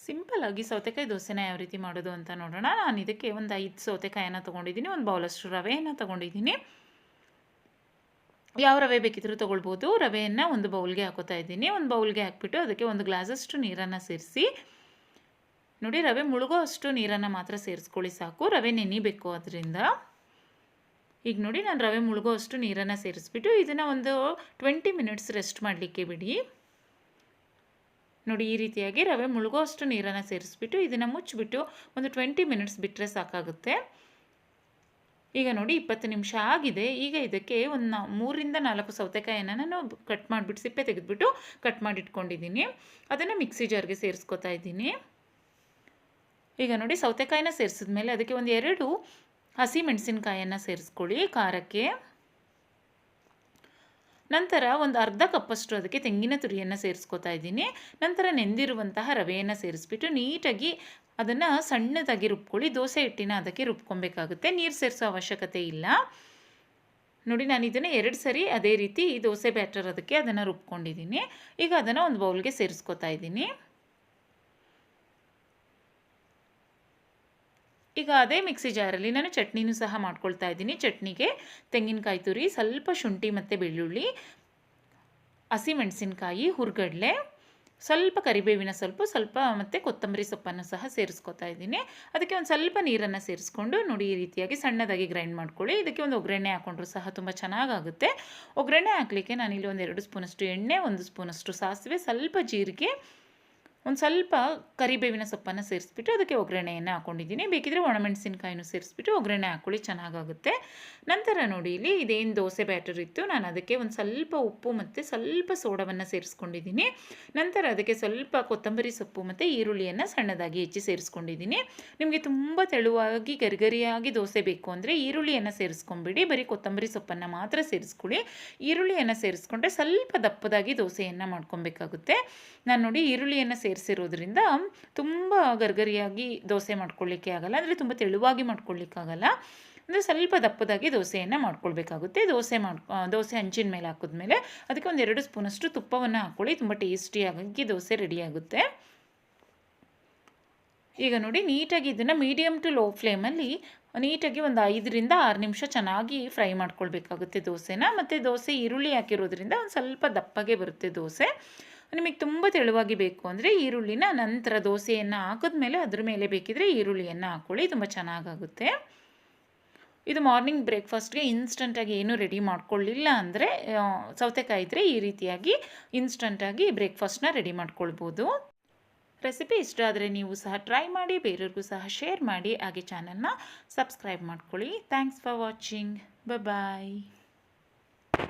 ಸಿಂಪಲ್ಲಾಗಿ ಸೌತೆಕಾಯಿ ದೋಸೆನ ಯಾವ ರೀತಿ ಮಾಡೋದು ಅಂತ ನೋಡೋಣ. ನಾನು ಇದಕ್ಕೆ ಒಂದು 5 ಸೌತೆಕಾಯನ್ನು ತೊಗೊಂಡಿದ್ದೀನಿ, ಒಂದು ಬೌಲಷ್ಟು ರವೆಯನ್ನು ತೊಗೊಂಡಿದ್ದೀನಿ. ಯಾವ ರವೆ ಬೇಕಿದ್ರೂ ತೊಗೊಳ್ಬೋದು. ರವೆಯನ್ನು ಒಂದು ಬೌಲ್ಗೆ ಹಾಕೋತಾ ಇದ್ದೀನಿ. ಒಂದು ಬೌಲ್ಗೆ ಹಾಕ್ಬಿಟ್ಟು ಅದಕ್ಕೆ 1 ಗ್ಲಾಸಷ್ಟು ನೀರನ್ನು ಸೇರಿಸಿ, ನೋಡಿ ರವೆ ಮುಳುಗೋ ಅಷ್ಟು ನೀರನ್ನು ಮಾತ್ರ ಸೇರಿಸ್ಕೊಳ್ಳಿ ಸಾಕು, ರವೆ ನೆನಿಬೇಕು ಅದರಿಂದ. ಈಗ ನೋಡಿ ನಾನು ರವೆ ಮುಳುಗೋ ಅಷ್ಟು ನೀರನ್ನು ಸೇರಿಸ್ಬಿಟ್ಟು ಇದನ್ನು ಒಂದು 20 ಮಿನಿಟ್ಸ್ ರೆಸ್ಟ್ ಮಾಡಲಿಕ್ಕೆ ಬಿಡಿ. ನೋಡಿ ಈ ರೀತಿಯಾಗಿ ರವೆ ಮುಳುಗೋ ಅಷ್ಟು ನೀರನ್ನು ಸೇರಿಸ್ಬಿಟ್ಟು ಇದನ್ನು ಮುಚ್ಚಿಬಿಟ್ಟು ಒಂದು 20 ಮಿನಿಟ್ಸ್ ಬಿಟ್ಟರೆ ಸಾಕಾಗುತ್ತೆ. ಈಗ ನೋಡಿ 20 ನಿಮಿಷ ಆಗಿದೆ. ಈಗ ಇದಕ್ಕೆ ಒಂದು 3ರಿಂದ 4 ಸೌತೆಕಾಯಿಯನ್ನು ನಾನು ಕಟ್ ಮಾಡಿಬಿಟ್ಟು ಸಿಪ್ಪೆ ತೆಗೆದುಬಿಟ್ಟು ಕಟ್ ಮಾಡಿ ಇಟ್ಕೊಂಡಿದ್ದೀನಿ. ಅದನ್ನು ಮಿಕ್ಸಿ ಜಾರ್ಗೆ ಸೇರಿಸ್ಕೊತಾ ಇದ್ದೀನಿ. ಈಗ ನೋಡಿ ಸೌತೆಕಾಯಿನ ಸೇರಿಸಿದ್ಮೇಲೆ ಅದಕ್ಕೆ ಒಂದು 2 ಹಸಿ ಮೆಣಸಿನಕಾಯನ್ನು ಸೇರಿಸ್ಕೊಳ್ಳಿ ಖಾರಕ್ಕೆ. ನಂತರ ಒಂದು ಅರ್ಧ ಕಪ್ಪಷ್ಟು ಅದಕ್ಕೆ ತೆಂಗಿನ ತುರಿಯನ್ನು ಸೇರಿಸ್ಕೊತಾ ಇದ್ದೀನಿ. ನಂತರ ನೆಂದಿರುವಂತಹ ರವೆಯನ್ನು ಸೇರಿಸ್ಬಿಟ್ಟು ನೀಟಾಗಿ ಅದನ್ನು ಸಣ್ಣದಾಗಿ ರುಬ್ಕೊಳ್ಳಿ. ದೋಸೆ ಹಿಟ್ಟಿನ ಅದಕ್ಕೆ ರುಬ್ಕೊಬೇಕಾಗುತ್ತೆ, ನೀರು ಸೇರಿಸೋ ಅವಶ್ಯಕತೆ ಇಲ್ಲ. ನೋಡಿ ನಾನು ಇದನ್ನು 2 ಸರಿ ಅದೇ ರೀತಿ ದೋಸೆ ಬ್ಯಾಟರ್ ಅದಕ್ಕೆ ಅದನ್ನು ರುಬ್ಕೊಂಡಿದ್ದೀನಿ. ಈಗ ಅದನ್ನು ಒಂದು ಬೌಲ್ಗೆ ಸೇರಿಸ್ಕೊತಾ ಇದ್ದೀನಿ. ಈಗ ಅದೇ ಮಿಕ್ಸಿ ಜಾರಲ್ಲಿ ನಾನು ಚಟ್ನಿನೂ ಸಹ ಮಾಡ್ಕೊಳ್ತಾ ಇದ್ದೀನಿ. ಚಟ್ನಿಗೆ ತೆಂಗಿನಕಾಯಿ ತುರಿ, ಸ್ವಲ್ಪ ಶುಂಠಿ ಮತ್ತು ಬೆಳ್ಳುಳ್ಳಿ, ಹಸಿಮೆಣಸಿನಕಾಯಿ, ಹುರ್ಗಡ್ಲೆ, ಸ್ವಲ್ಪ ಕರಿಬೇವಿನ ಸ್ವಲ್ಪ ಮತ್ತು ಕೊತ್ತಂಬರಿ ಸೊಪ್ಪನ್ನು ಸಹ ಸೇರಿಸ್ಕೊತಾ ಇದ್ದೀನಿ. ಅದಕ್ಕೆ ಒಂದು ಸ್ವಲ್ಪ ನೀರನ್ನು ಸೇರಿಸ್ಕೊಂಡು ನೋಡಿ ಈ ರೀತಿಯಾಗಿ ಸಣ್ಣದಾಗಿ ಗ್ರೈಂಡ್ ಮಾಡ್ಕೊಳ್ಳಿ. ಇದಕ್ಕೆ ಒಂದು ಒಗ್ಗರಣೆ ಹಾಕ್ಕೊಂಡ್ರೂ ಸಹ ತುಂಬ ಚೆನ್ನಾಗಾಗುತ್ತೆ. ಒಗ್ಗರಣೆ ಹಾಕಲಿಕ್ಕೆ ನಾನಿಲ್ಲಿ ಒಂದು 2 ಸ್ಪೂನಷ್ಟು ಎಣ್ಣೆ, 1 ಸ್ಪೂನಷ್ಟು ಸಾಸಿವೆ, ಸ್ವಲ್ಪ ಜೀರಿಗೆ, ಒಂದು ಸ್ವಲ್ಪ ಕರಿಬೇವಿನ ಸೊಪ್ಪನ್ನು ಸೇರಿಸ್ಬಿಟ್ಟು ಅದಕ್ಕೆ ಒಗ್ಗರಣೆಯನ್ನು ಹಾಕ್ಕೊಂಡಿದ್ದೀನಿ. ಬೇಕಿದ್ರೆ ಒಣಮೆಣಸಿನಕಾಯಿನೂ ಸೇರಿಸ್ಬಿಟ್ಟು ಒಗ್ಗರಣೆ ಹಾಕ್ಕೊಳ್ಳಿ, ಚೆನ್ನಾಗಾಗುತ್ತೆ. ನಂತರ ನೋಡಿ ಇಲ್ಲಿ ಇದೇನು ದೋಸೆ ಬ್ಯಾಟರ್ ಇತ್ತು, ನಾನು ಅದಕ್ಕೆ ಒಂದು ಸ್ವಲ್ಪ ಉಪ್ಪು ಮತ್ತು ಸ್ವಲ್ಪ ಸೋಡವನ್ನು ಸೇರಿಸ್ಕೊಂಡಿದ್ದೀನಿ. ನಂತರ ಅದಕ್ಕೆ ಸ್ವಲ್ಪ ಕೊತ್ತಂಬರಿ ಸೊಪ್ಪು ಮತ್ತು ಈರುಳ್ಳಿಯನ್ನು ಸಣ್ಣದಾಗಿ ಹೆಚ್ಚಿ ಸೇರಿಸ್ಕೊಂಡಿದ್ದೀನಿ. ನಿಮಗೆ ತುಂಬ ತೆಳುವಾಗಿ ಗರಿಗರಿಯಾಗಿ ದೋಸೆ ಬೇಕು ಅಂದರೆ ಈರುಳ್ಳಿಯನ್ನು ಸೇರಿಸ್ಕೊಂಬಿಡಿ, ಬರೀ ಕೊತ್ತಂಬರಿ ಸೊಪ್ಪನ್ನು ಮಾತ್ರ ಸೇರಿಸ್ಕೊಳ್ಳಿ. ಈರುಳ್ಳಿಯನ್ನು ಸೇರಿಸ್ಕೊಂಡ್ರೆ ಸ್ವಲ್ಪ ದಪ್ಪದಾಗಿ ದೋಸೆಯನ್ನು ಮಾಡ್ಕೊಬೇಕಾಗುತ್ತೆ. ನಾನು ನೋಡಿ ಈರುಳ್ಳಿಯನ್ನು ಸೇರಿಸಿರೋದ್ರಿಂದ ತುಂಬ ಗರ್ಗರಿಯಾಗಿ ದೋಸೆ ಮಾಡ್ಕೊಳ್ಳಿಕ್ಕೆ ಆಗಲ್ಲ, ಅಂದರೆ ತುಂಬ ತೆಳುವಾಗಿ ಮಾಡ್ಕೊಳ್ಳಿಕ್ಕಾಗಲ್ಲ, ಅಂದರೆ ಸ್ವಲ್ಪ ದಪ್ಪದಾಗಿ ದೋಸೆಯನ್ನು ಮಾಡ್ಕೊಳ್ಬೇಕಾಗುತ್ತೆ. ದೋಸೆ ಹಂಚಿನ ಮೇಲೆ ಹಾಕಿದ್ಮೇಲೆ ಅದಕ್ಕೆ ಒಂದು 2 ಸ್ಪೂನಷ್ಟು ತುಪ್ಪವನ್ನು ಹಾಕ್ಕೊಳ್ಳಿ, ತುಂಬ ಟೇಸ್ಟಿಯಾಗಿ ದೋಸೆ ರೆಡಿಯಾಗುತ್ತೆ. ಈಗ ನೋಡಿ ನೀಟಾಗಿ ಇದನ್ನು ಮೀಡಿಯಮ್ ಟು ಲೋ ಫ್ಲೇಮಲ್ಲಿ ನೀಟಾಗಿ ಒಂದು 5ರಿಂದ 6 ನಿಮಿಷ ಚೆನ್ನಾಗಿ ಫ್ರೈ ಮಾಡ್ಕೊಳ್ಬೇಕಾಗುತ್ತೆ ದೋಸೆನ. ಮತ್ತು ದೋಸೆ ಈರುಳ್ಳಿ ಹಾಕಿರೋದ್ರಿಂದ ಒಂದು ಸ್ವಲ್ಪ ದಪ್ಪಗೆ ಬರುತ್ತೆ ದೋಸೆ. ನಿಮಗೆ ತುಂಬ ತೆಳುವಾಗಿ ಬೇಕು ಅಂದರೆ ಈರುಳ್ಳಿನ ನಂತರ ದೋಸೆಯನ್ನು ಹಾಕಿದ್ಮೇಲೆ ಅದ್ರ ಮೇಲೆ ಬೇಕಿದ್ರೆ ಈರುಳ್ಳಿಯನ್ನು ಹಾಕ್ಕೊಳ್ಳಿ, ತುಂಬ ಚೆನ್ನಾಗಾಗುತ್ತೆ. ಇದು ಮಾರ್ನಿಂಗ್ ಬ್ರೇಕ್ಫಾಸ್ಟ್ಗೆ ಇನ್ಸ್ಟಂಟಾಗಿ ಏನೂ ರೆಡಿ ಮಾಡ್ಕೊಳ್ಳಿಲ್ಲ ಅಂದರೆ ಸೌತೆಕಾಯಿ ಇದ್ದರೆ ಈ ರೀತಿಯಾಗಿ ಇನ್ಸ್ಟಂಟಾಗಿ ಬ್ರೇಕ್ಫಾಸ್ಟ್ನ ರೆಡಿ ಮಾಡ್ಕೊಳ್ಬೋದು. ರೆಸಿಪಿ ಇಷ್ಟ ಆದರೆ ನೀವು ಸಹ ಟ್ರೈ ಮಾಡಿ, ಬೇರೆಯವ್ರಿಗೂ ಸಹ ಶೇರ್ ಮಾಡಿ, ಹಾಗೆ ಚಾನಲ್ನ ಸಬ್ಸ್ಕ್ರೈಬ್ ಮಾಡ್ಕೊಳ್ಳಿ. Thanks for watching. ಬಾಯ್.